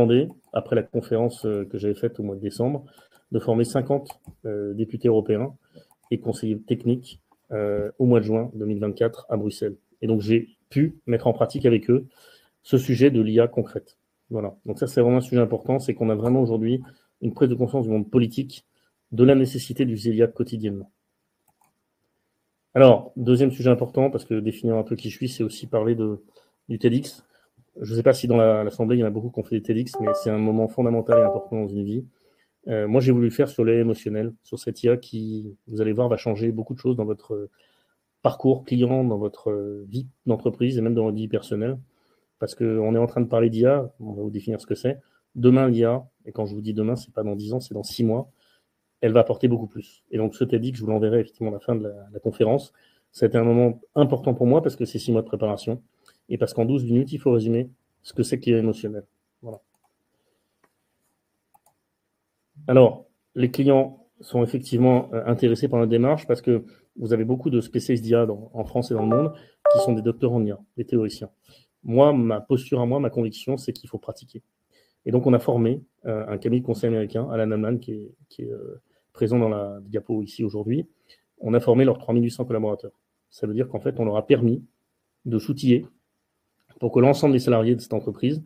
demandé, après la conférence que j'avais faite au mois de décembre, de former 50 députés européens et conseillers techniques au mois de juin 2024 à Bruxelles. Et donc, j'ai pu mettre en pratique avec eux ce sujet de l'IA concrète. Voilà. Donc ça, c'est vraiment un sujet important, c'est qu'on a vraiment aujourd'hui une prise de conscience du monde politique de la nécessité d'utiliser l'IA quotidiennement. Alors, deuxième sujet important, parce que définir un peu qui je suis, c'est aussi parler du TEDx. Je ne sais pas si dans l'Assemblée, il y en a beaucoup qui ont fait des TEDx, mais c'est un moment fondamental et important dans une vie. Moi, j'ai voulu le faire sur l'IA émotionnelle, sur cette IA qui, vous allez voir, va changer beaucoup de choses dans votre parcours client, dans votre vie d'entreprise et même dans votre vie personnelle. Parce qu'on est en train de parler d'IA, on va vous définir ce que c'est. Demain, l'IA, et quand je vous dis demain, c'est pas dans 10 ans, c'est dans 6 mois, elle va apporter beaucoup plus. Et donc, ce TEDx, je vous l'enverrai effectivement à la fin de la conférence. Ça a été un moment important pour moi parce que c'est 6 mois de préparation et parce qu'en 12 minutes, il faut résumer ce que c'est que l'IA émotionnelle. Voilà. Alors, les clients sont effectivement intéressés par la démarche parce que vous avez beaucoup de spécialistes d'IA en France et dans le monde qui sont des docteurs en IA, des théoriciens. Moi, ma posture à moi, ma conviction, c'est qu'il faut pratiquer. Et donc, on a formé un cabinet de conseil américain, Alan Amman, qui est présent dans la diapo ici aujourd'hui. On a formé leurs 3800 collaborateurs. Ça veut dire qu'en fait, on leur a permis de s'outiller pour que l'ensemble des salariés de cette entreprise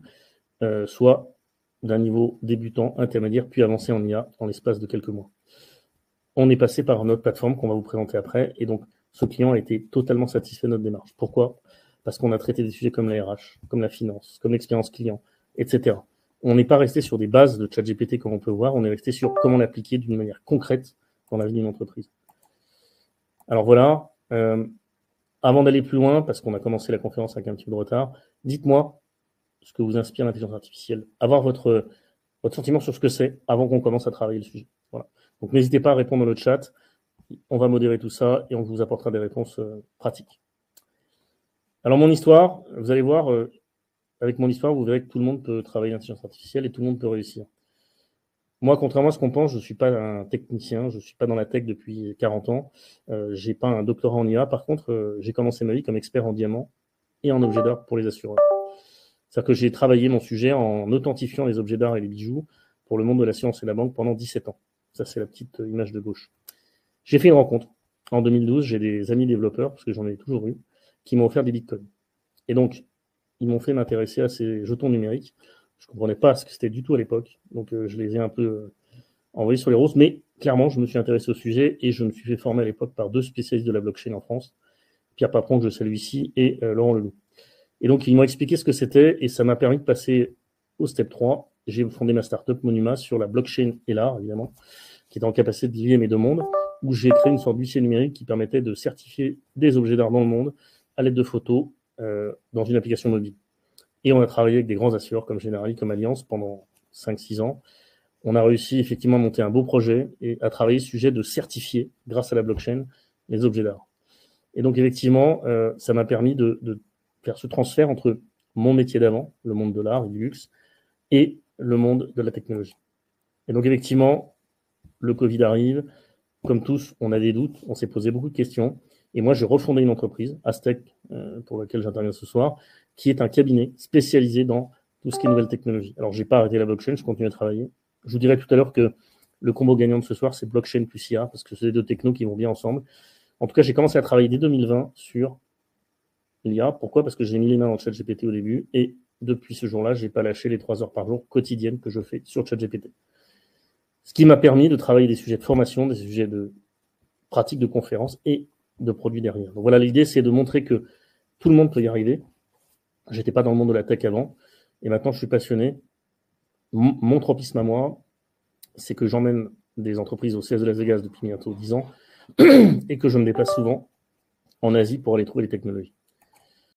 soient d'un niveau débutant, intermédiaire, puis avancé en IA en l'espace de quelques mois. On est passé par notre plateforme qu'on va vous présenter après, et donc ce client a été totalement satisfait de notre démarche. Pourquoi ? Parce qu'on a traité des sujets comme la RH, comme la finance, comme l'expérience client, etc. On n'est pas resté sur des bases de ChatGPT comme on peut voir, on est resté sur comment l'appliquer d'une manière concrète dans la vie d'une entreprise. Alors voilà, avant d'aller plus loin, parce qu'on a commencé la conférence avec un petit peu de retard, dites-moi ce que vous inspire l'intelligence artificielle. Avoir votre sentiment sur ce que c'est avant qu'on commence à travailler le sujet. Voilà. Donc n'hésitez pas à répondre dans le chat, on va modérer tout ça et on vous apportera des réponses pratiques. Alors mon histoire, vous allez voir, avec mon histoire, vous verrez que tout le monde peut travailler l'intelligence artificielle et tout le monde peut réussir. Moi, contrairement à ce qu'on pense, je ne suis pas un technicien, je ne suis pas dans la tech depuis 40 ans, je n'ai pas un doctorat en IA, par contre, j'ai commencé ma vie comme expert en diamants et en objets d'art pour les assureurs. C'est-à-dire que j'ai travaillé mon sujet en authentifiant les objets d'art et les bijoux pour le monde de l'assurance et de la banque pendant 17 ans. Ça, c'est la petite image de gauche. J'ai fait une rencontre. En 2012, j'ai des amis développeurs, parce que j'en ai toujours eu, qui m'ont offert des bitcoins. Et donc, ils m'ont fait m'intéresser à ces jetons numériques. Je ne comprenais pas ce que c'était du tout à l'époque. Donc, je les ai un peu envoyés sur les roses. Mais clairement, je me suis intéressé au sujet et je me suis fait former à l'époque par 2 spécialistes de la blockchain en France, Pierre Papron, que je salue ici, et Laurent Leloup. Et donc, ils m'ont expliqué ce que c'était et ça m'a permis de passer au step 3. J'ai fondé ma startup Monuma sur la blockchain et l'art, évidemment, qui est en capacité de lier mes deux mondes, où j'ai créé une sorte d'huissier numérique qui permettait de certifier des objets d'art dans le monde à l'aide de photos dans une application mobile. Et on a travaillé avec des grands assureurs comme Generali, comme Allianz pendant 5-6 ans. On a réussi effectivement à monter un beau projet et à travailler le sujet de certifier, grâce à la blockchain, les objets d'art. Et donc, effectivement, ça m'a permis de faire ce transfert entre mon métier d'avant, le monde de l'art et du luxe, et le monde de la technologie. Et donc, effectivement, le Covid arrive. Comme tous, on a des doutes, on s'est posé beaucoup de questions. Et moi, j'ai refondé une entreprise, Aztec, pour laquelle j'interviens ce soir, qui est un cabinet spécialisé dans tout ce qui est nouvelles technologies. Alors, je n'ai pas arrêté la blockchain, je continue à travailler. Je vous dirai tout à l'heure que le combo gagnant de ce soir, c'est blockchain plus IA, parce que c'est les deux technos qui vont bien ensemble. En tout cas, j'ai commencé à travailler dès 2020 sur l'IA. Pourquoi ? Parce que j'ai mis les mains dans le ChatGPT au début, et depuis ce jour-là, je n'ai pas lâché les 3 heures par jour quotidiennes que je fais sur ChatGPT. Ce qui m'a permis de travailler des sujets de formation, des sujets de pratique de conférences et de produits derrière. Donc voilà, l'idée, c'est de montrer que tout le monde peut y arriver. Je n'étais pas dans le monde de la tech avant, et maintenant je suis passionné. Mon tropisme à moi, c'est que j'emmène des entreprises au CS de Las Vegas depuis bientôt 10 ans, et que je me déplace souvent en Asie pour aller trouver les technologies.